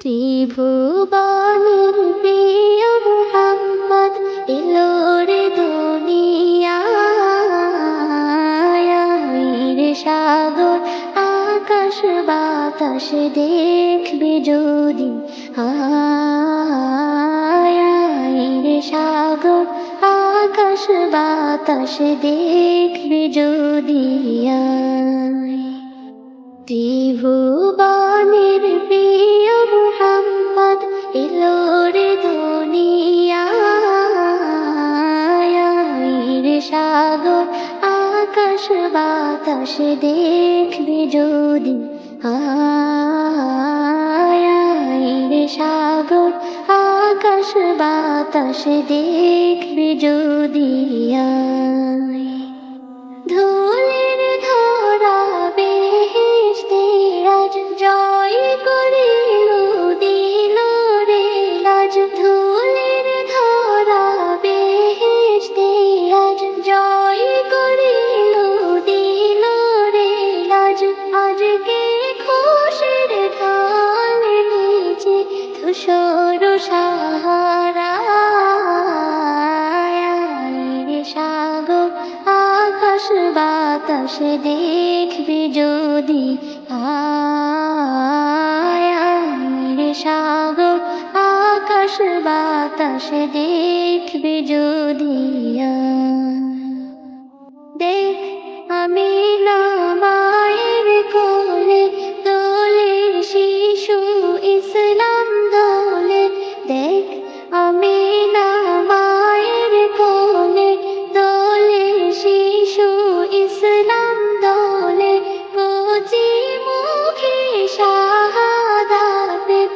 ত্রিভুবনের প্রিয় মুহাম্মদ এলো রে দুনিয়ায়। রে সাগর আকাশ বাতাস দেখবি যদি, রে সাগর আকাশ বাতাস দেখবি যদি। ত্রিভুবনের প্রিয় মুহাম্মদ এলো রে দুনিয়ায়। রে সাগর আকাশ বাতাস দেখবি যদি, রে সাগর আকাশ বাতাস দেখবি যদি। ধুলির ধরা বেহেশতে আজ জয় করিল দিল রে লাজ। ধুলির ধরা বেহেশতে আজ জয় করিল দিল রে লাজ। আজকে খুশির ঢাল নিচে ধূসর সাহারা। রে সাগর আকাশ বাতাস দেখবি যদি, রে সাগর আকাশ বাতাস দেখবি যদি। দেখ আমিনা মায়ের কোলে দোলের শিশু ইসলাম দোলে। দেখ আমিনা মায়ের কোলে দোলের শিশু ইসলাম দোলে। কচি মুখে শাহাদাতের